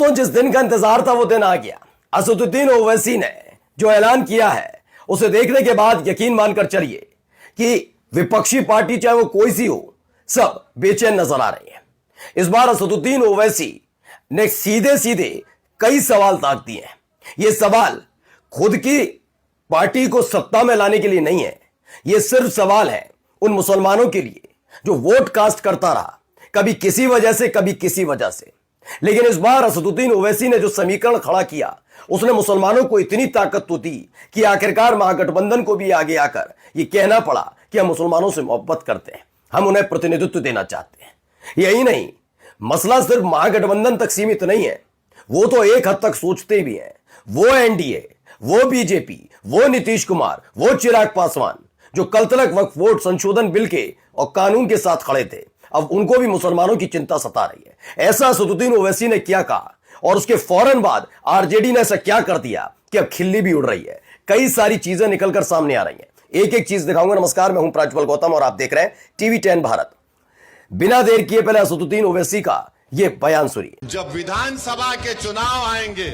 दोस्तों, जिस दिन का इंतजार था वो दिन आ गया। असदुद्दीन ओवैसी ने जो ऐलान किया है उसे देखने के बाद यकीन मानकर चलिए कि विपक्षी पार्टी चाहे वो कोई सी हो, सब बेचैन नजर आ रही है। इस बार असदुद्दीन ओवैसी ने सीधे सीधे कई सवाल ताक दिए हैं। ये सवाल खुद की पार्टी को सत्ता में लाने के लिए नहीं है, ये सिर्फ सवाल है उन मुसलमानों के लिए जो वोट कास्ट करता रहा, कभी किसी वजह से कभी किसी वजह से। लेकिन इस बार असदुद्दीन ओवैसी ने जो समीकरण खड़ा किया उसने मुसलमानों को इतनी ताकत तो दी कि आखिरकार महागठबंधन को भी आगे आकर यह कहना पड़ा कि हम मुसलमानों से मोहब्बत करते हैं, हम उन्हें प्रतिनिधित्व देना चाहते हैं। यही नहीं, मसला सिर्फ महागठबंधन तक सीमित नहीं है, वो तो एक हद तक सोचते भी हैं। वो एनडीए, वो बीजेपी, वो नीतीश कुमार, वो चिराग पासवान जो कल तक वक्फ बोर्ड संशोधन बिल के और कानून के साथ खड़े थे, अब उनको भी मुसलमानों की चिंता सता रही है। ऐसा असदुद्दीन ओवैसी ने क्या कहा और उसके फौरन बाद आरजेडी ने ऐसा क्या कर दिया कि अब खिल्ली भी उड़ रही है। कई सारी चीजें निकलकर सामने आ रही हैं, एक एक चीज दिखाऊंगा। नमस्कार, मैं हूं प्रज्वल गौतम और आप देख रहे हैं टीवी 10 भारत। बिना देर किए पहले असदुद्दीन ओवैसी का यह बयान सुनिए। जब विधानसभा के चुनाव आएंगे,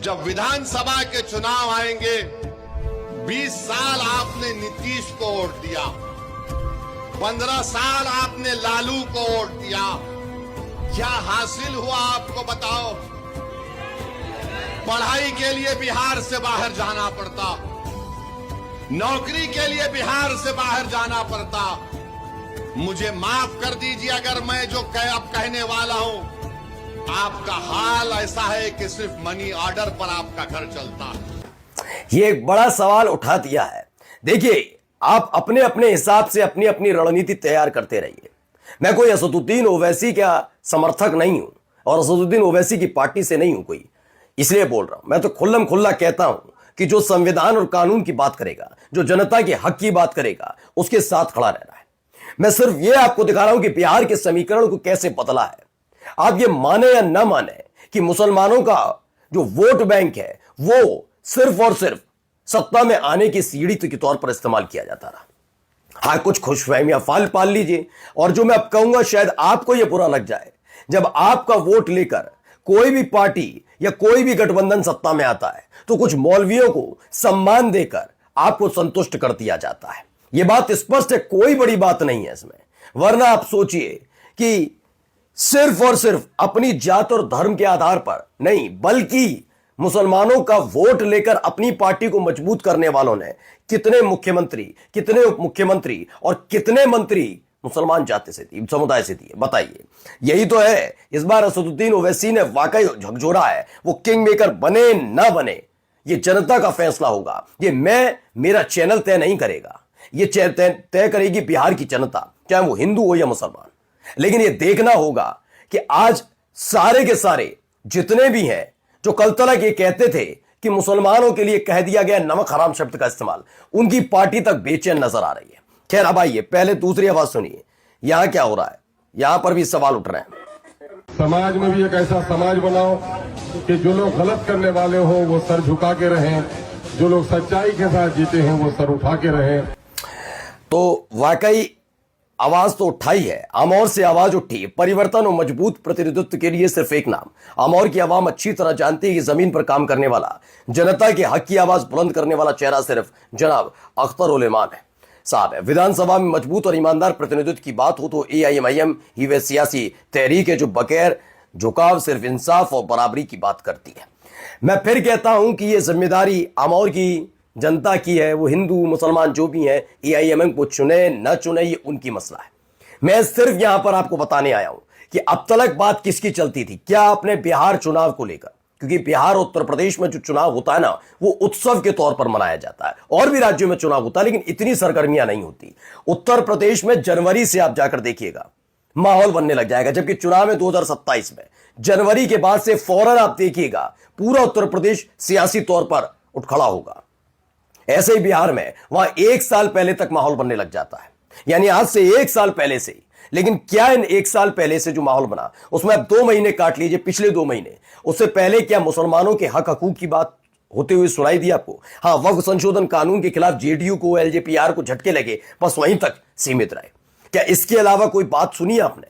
जब विधानसभा के चुनाव आएंगे, 20 साल आपने नीतीश को वोट दिया, 15 साल आपने लालू को वोट दिया, क्या हासिल हुआ आपको बताओ? पढ़ाई के लिए बिहार से बाहर जाना पड़ता, नौकरी के लिए बिहार से बाहर जाना पड़ता। मुझे माफ कर दीजिए अगर मैं जो अब कहने वाला हूं, आपका हाल ऐसा है कि सिर्फ मनी ऑर्डर पर आपका घर चलता है। ये एक बड़ा सवाल उठा दिया है। देखिए, आप अपने अपने हिसाब से अपनी अपनी रणनीति तैयार करते रहिए। मैं कोई असदुद्दीन ओवैसी का समर्थक नहीं हूं और असदुद्दीन ओवैसी की पार्टी से नहीं हूं कोई, इसलिए बोल रहा हूं। मैं तो खुल्लम खुल्ला कहता हूं कि जो संविधान और कानून की बात करेगा, जो जनता के हक की बात करेगा, उसके साथ खड़ा रहना है। मैं सिर्फ यह आपको दिखा रहा हूं कि बिहार के समीकरण को कैसे बदला है। आप ये माने या ना माने कि मुसलमानों का जो वोट बैंक है वो सिर्फ और सिर्फ सत्ता में आने की सीढ़ी के तौर पर इस्तेमाल किया जाता रहा। हाँ, कुछ खुशफहमियां पाल लीजिए, और जो मैं अब कहूंगा शायद आपको यह बुरा लग जाए। जब आपका वोट लेकर कोई भी पार्टी या कोई भी गठबंधन सत्ता में आता है तो कुछ मौलवियों को सम्मान देकर आपको संतुष्ट कर दिया जाता है। यह बात स्पष्ट है, कोई बड़ी बात नहीं है इसमें। वरना आप सोचिए कि सिर्फ और सिर्फ अपनी जात और धर्म के आधार पर नहीं, बल्कि मुसलमानों का वोट लेकर अपनी पार्टी को मजबूत करने वालों ने कितने मुख्यमंत्री, कितने उप मुख्यमंत्री और कितने मंत्री मुसलमान जाति से दिए, समुदाय से दिए, बताइए। यही तो है। इस बार असदुद्दीन ओवैसी ने वाकई झकझोरा है। वो किंग मेकर बने ना बने, ये जनता का फैसला होगा। ये मेरा चैनल तय नहीं करेगा, ये तय करेगी बिहार की जनता, चाहे वो हिंदू हो या मुसलमान। लेकिन ये देखना होगा कि आज सारे के सारे जितने भी हैं जो कल तक ये कहते थे कि मुसलमानों के लिए कह दिया गया नमक हराम शब्द का इस्तेमाल, उनकी पार्टी तक बेचैन नजर आ रही है। खैर, अब आइए पहले दूसरी आवाज सुनिए। यहां क्या हो रहा है, यहां पर भी सवाल उठ रहे हैं। समाज में भी एक ऐसा समाज बनाओ कि जो लोग गलत करने वाले हो वो सर झुका के रहें, जो लोग सच्चाई के साथ जीते हैं वो सर उठा के रहें। तो वाकई आवाज तो उठाई है, अमौर से आवाज उठी। परिवर्तन और मजबूत प्रतिनिधित्व के लिए सिर्फ एक नाम। अमौर की आवाम अच्छी तरह जानती है कि जमीन पर काम करने वाला, जनता के हक की आवाज बुलंद करने वाला चेहरा सिर्फ जनाब अख्तर उलेमान है साहब है। विधानसभा में मजबूत और ईमानदार प्रतिनिधित्व की बात हो तो AIMIM ही वह सियासी तहरीक है जो बगैर झुकाव सिर्फ इंसाफ और बराबरी की बात करती है। मैं फिर कहता हूं कि यह जिम्मेदारी अमौर की जनता की है। वो हिंदू मुसलमान जो भी हैं, AIMIM को चुने न चुने ये उनकी मसला है। मैं सिर्फ यहां पर आपको बताने आया हूं कि अब तक बात किसकी चलती थी, क्या अपने बिहार चुनाव को लेकर, क्योंकि बिहार उत्तर प्रदेश में जो चुनाव होता है ना, वो उत्सव के तौर पर मनाया जाता है। और भी राज्यों में चुनाव होता है लेकिन इतनी सरगर्मियां नहीं होती। उत्तर प्रदेश में जनवरी से आप जाकर देखिएगा माहौल बनने लग जाएगा, जबकि चुनाव में 2027 में जनवरी के बाद से फौरन आप देखिएगा पूरा उत्तर प्रदेश सियासी तौर पर उठ खड़ा होगा। ऐसे ही बिहार में वहां 1 साल पहले तक माहौल बनने लग जाता है, यानी आज से 1 साल पहले से ही। लेकिन क्या इन 1 साल पहले से जो माहौल बना उसमें अब 2 महीने काट लीजिए, पिछले 2 महीने, उससे पहले क्या मुसलमानों के हक हकूक की बात होते हुए सुनाई दी आपको? हाँ, वक्फ संशोधन कानून के खिलाफ जेडीयू को, LJPR को झटके लगे, बस वहीं तक सीमित रहे। क्या इसके अलावा कोई बात सुनी आपने?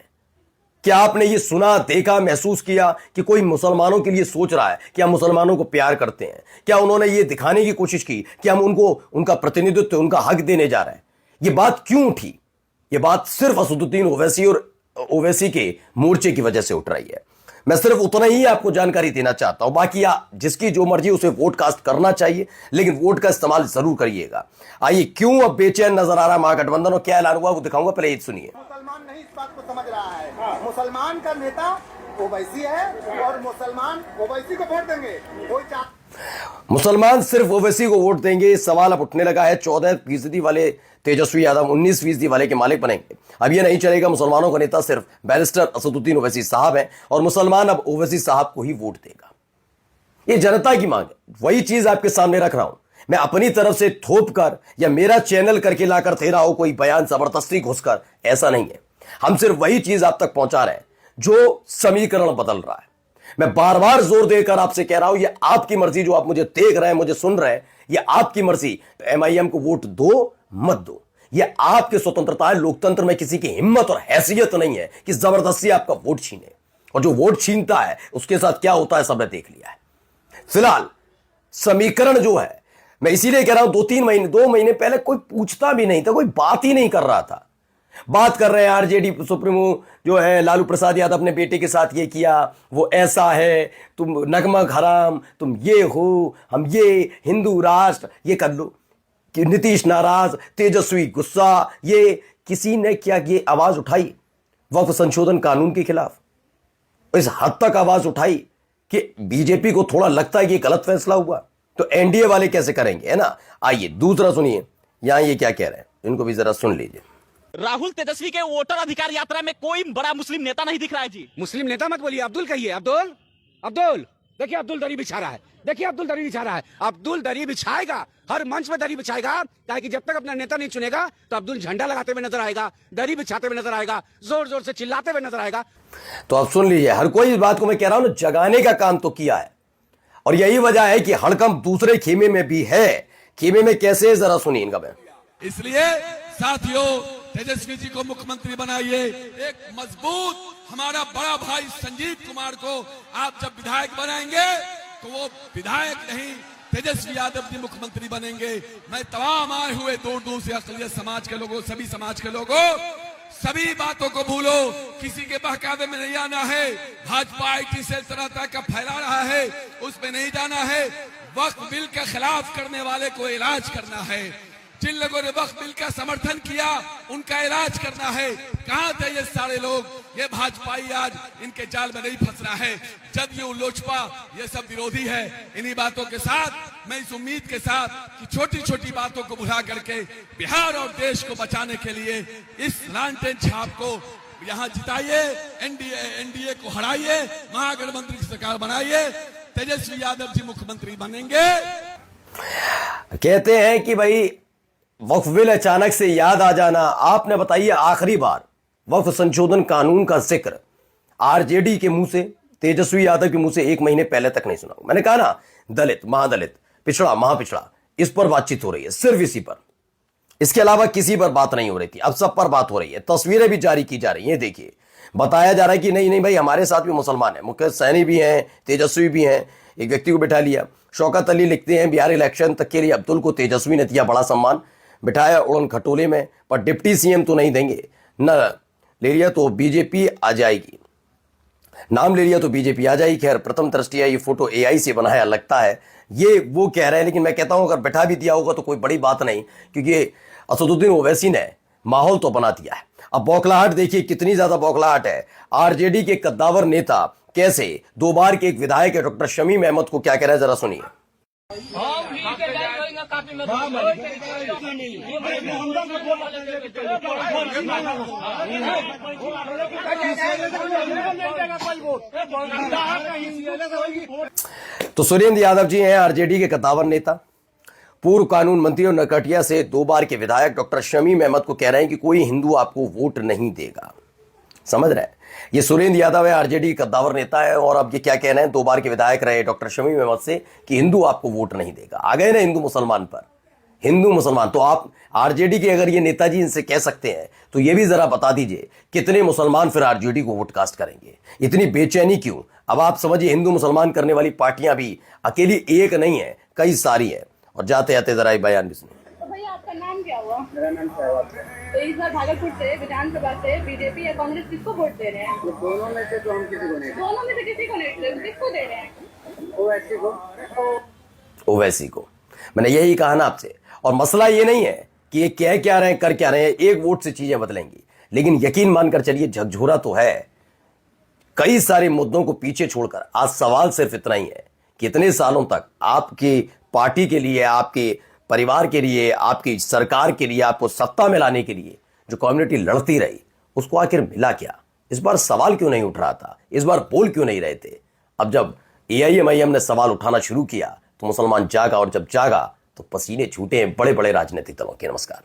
क्या आपने ये सुना, देखा, महसूस किया कि कोई मुसलमानों के लिए सोच रहा है कि हम मुसलमानों को प्यार करते हैं? क्या उन्होंने ये दिखाने की कोशिश की कि हम उनको उनका प्रतिनिधित्व, उनका हक देने जा रहे हैं? ये बात क्यों उठी? ये बात सिर्फ असदुद्दीन ओवैसी और ओवैसी के मोर्चे की वजह से उठ रही है। मैं सिर्फ उतना ही आपको जानकारी देना चाहता हूं। बाकी जिसकी जो मर्जी उसे वोट कास्ट करना चाहिए, लेकिन वोट का इस्तेमाल जरूर करिएगा। आइए, क्यों अब बेचैन नजर आ रहा है महागठबंधन और क्या ऐलान हुआ वो दिखाऊंगा, पहले ये सुनिए। मुसलमान नहीं इस बात को समझ रहा है। मुसलमान का नेता ओवैसी है और मुसलमान ओवैसी को वोट देंगे। मुसलमान सिर्फ ओवैसी को वोट देंगे। सवाल अब उठने लगा है। 14% वाले तेजस्वी यादव 19% वाले के मालिक बनेंगे। अब यह नहीं चलेगा, मुसलमानों का नेता सिर्फ बैरिस्टर असदुद्दीन ओवैसी साहब हैं और मुसलमान अब ओवैसी साहब को ही वोट देगा। ये जनता की मांग है। वही चीज आपके सामने रख रहा हूं। मैं अपनी तरफ से थोप कर या मेरा चैनल करके लाकर दे रहा हूं कोई बयान जबरदस्ती घुसकर, ऐसा नहीं है। हम सिर्फ वही चीज आप तक पहुंचा रहे हैं जो समीकरण बदल रहा है। मैं बार बार जोर देकर आपसे कह रहा हूं, ये आपकी मर्जी। जो आप मुझे देख रहे हैं, मुझे सुन रहे हैं, ये आपकी मर्जी। MIM को वोट दो, मत दो, ये आपकी स्वतंत्रता है। लोकतंत्र में किसी की हिम्मत और हैसियत नहीं है कि जबरदस्ती आपका वोट छीने। और जो वोट छीनता है उसके साथ क्या होता है सब ने देख लिया है। फिलहाल समीकरण जो है, मैं इसीलिए कह रहा हूं, 2 महीने पहले कोई पूछता भी नहीं था, कोई बात ही नहीं कर रहा था। बात कर रहे हैं RJD सुप्रीमो जो है लालू प्रसाद यादव, अपने बेटे के साथ ये किया, वो ऐसा है, तुम नगमग हराम, तुम ये हो, हम ये हिंदू राष्ट्र, ये कर लो। कि नीतीश नाराज, तेजस्वी गुस्सा, ये किसी ने क्या ये आवाज उठाई वक्फ संशोधन कानून के खिलाफ? इस हद तक आवाज उठाई कि बीजेपी को थोड़ा लगता है कि गलत फैसला हुआ, तो NDA वाले कैसे करेंगे, है ना? आइए दूसरा सुनिए, यहां ये क्या कह रहे हैं, इनको भी जरा सुन लीजिए। राहुल तेजस्वी के वोटर अधिकार यात्रा में कोई बड़ा मुस्लिम नेता नहीं दिख रहा है जी। मुस्लिम नेता मत बोलिए, अब्दुल कहिए। अब्दुल देखिए, अब्दुल दरी बिछा रहा है। देखिए, अब्दुल दरी बिछा रहा है। अब्दुल दरी बिछाएगा, हर मंच में दरी बिछाएगा, ताकि जब तक अपना नेता नहीं चुनेगा तो अब्दुल झंडा लगाते हुए नजर आएगा, दरी बिछाते हुए नजर आएगा, जोर जोर से चिल्लाते हुए नजर आएगा। तो आप सुन लीजिए, हर कोई इस बात को मैं कह रहा हूं ना, जगाने का काम तो किया है। और यही वजह है कि हड़कंप दूसरे खेमे में भी है। खेमे में कैसे, जरा सुनिए इनका बयान। इसलिए साथियों, तेजस्वी जी को मुख्यमंत्री बनाइए। एक मजबूत हमारा बड़ा भाई संजीव कुमार को आप जब विधायक बनाएंगे तो वो विधायक नहीं, तेजस्वी यादव जी मुख्यमंत्री बनेंगे। मैं तमाम आए हुए दूर दूर से अक़लियत समाज के लोगों, सभी समाज के लोगों, सभी बातों को भूलो, किसी के बहकावे में नहीं आना है। भाजपा IT सेल तरह तरह का फैला रहा है, उसमें नहीं जाना है। वक्फ बिल के खिलाफ करने वाले को इलाज करना है। जिन लोगों ने वक्फ बिल का समर्थन किया उनका इलाज करना है। कहां थे ये सारे लोग? ये भाजपाई आज इनके जाल में नहीं फंस रहा है। जदयू, लोजपा, ये सब विरोधी है। इन्हीं बातों के साथ, मैं इस उम्मीद के साथ कि छोटी छोटी बातों को भुला करके बिहार और देश को बचाने के लिए इस लालटेन छाप को यहां जिताइए, NDA को हराइए, महागठबंधन की सरकार बनाइए, तेजस्वी यादव जी मुख्यमंत्री बनेंगे। कहते हैं कि भाई वक्फ बिल अचानक से याद आ जाना। आपने बताइए, आखिरी बार वक्फ संशोधन कानून का जिक्र RJD के मुंह से, तेजस्वी यादव के मुंह से 1 महीने पहले तक नहीं सुना। मैंने कहा ना, दलित, महादलित, पिछड़ा, महापिछड़ा, इस पर बातचीत हो रही है, सिर्फ इसी पर। इसके अलावा किसी पर बात नहीं हो रही थी, अब सब पर बात हो रही है। तस्वीरें भी जारी की जा रही हैं। देखिए, बताया जा रहा है कि नहीं नहीं भाई, हमारे साथ भी मुसलमान है, मुकेश सहनी भी हैं, तेजस्वी भी हैं। एक व्यक्ति को बिठा लिया। शौकत अली लिखते हैं, बिहार इलेक्शन तक के लिए अब्दुल को तेजस्वी ने दिया बड़ा सम्मान, बिठाया उड़न खटोले में, पर डिप्टी CM तो नहीं देंगे। न ले लिया तो बीजेपी आ जाएगी, नाम ले लिया तो बीजेपी आ जाएगी। खैर, प्रथम दृष्टिया ये फोटो AI से बनाया लगता है, ये वो कह रहे हैं। लेकिन मैं कहता हूं, अगर बैठा भी दिया होगा तो कोई बड़ी बात नहीं, क्योंकि असदुद्दीन ओवैसी ने माहौल तो बना दिया है। अब बौखलाहट देखिए, कितनी ज्यादा बौखलाहट है। RJD के कद्दावर नेता कैसे 2 बार के एक विधायक है डॉक्टर शमीम अहमद को क्या कह रहे हैं, जरा सुनिए। तो सुरेंद्र यादव जी हैं RJD के कद्दावर नेता, पूर्व कानून मंत्री और नरकटिया से 2 बार के विधायक डॉक्टर शमीम अहमद को कह रहे हैं कि कोई हिंदू आपको वोट नहीं देगा। समझ रहे हैं? ये सुरेंद्र यादव है, RJD कद्दावर नेता है, और अब ये क्या कह रहे हैं, 2 बार के विधायक रहे डॉक्टर शमीम अहमद से, कि हिंदू आपको वोट नहीं देगा। आ गए ना हिंदू मुसलमान पर, हिंदू मुसलमान। तो आप RJD के अगर ये नेताजी इनसे कह सकते हैं तो ये भी जरा बता दीजिए कितने मुसलमान फिर आरजेडी को वोट कास्ट करेंगे? इतनी बेचैनी क्यों? अब आप समझिए, हिंदू मुसलमान करने वाली पार्टियां भी अकेली एक नहीं है, कई सारी है। और जाते जाते जरा एक बयान भी सुनिए। तो भैया आपका नाम क्या हुआ? मेरा नाम सहवाग है। तो इस बार भागलपुर से विधानसभा से बीजेपी या कांग्रेस किसको वोट दे रहे हैं? दोनों में से तो हम किसी को नहीं, दोनों में से किसी को नहीं, किसको दे रहे हैं? ओवैसी को। ओवैसी को। मैंने यही कहा ना आपसे। और मसला ये नहीं है कि ये कह क्या रहे हैं, कर क्या रहे हैं, एक वोट से चीजें बदलेंगी, लेकिन यकीन मानकर चलिए झकझोरा तो है। कई सारे मुद्दों को पीछे छोड़कर आज सवाल सिर्फ इतना ही है कि इतने सालों तक आपकी पार्टी के लिए, आपके परिवार के लिए, आपकी सरकार के लिए, आपको सत्ता में लाने के लिए जो कम्युनिटी लड़ती रही, उसको आखिर मिला क्या? इस बार सवाल क्यों नहीं उठ रहा था? इस बार बोल क्यों नहीं रहे थे? अब जब AIMIM ने सवाल उठाना शुरू किया तो मुसलमान जागा, और जब जागा तो पसीने छूटे हैं बड़े बड़े राजनीतिक दलों के। नमस्कार।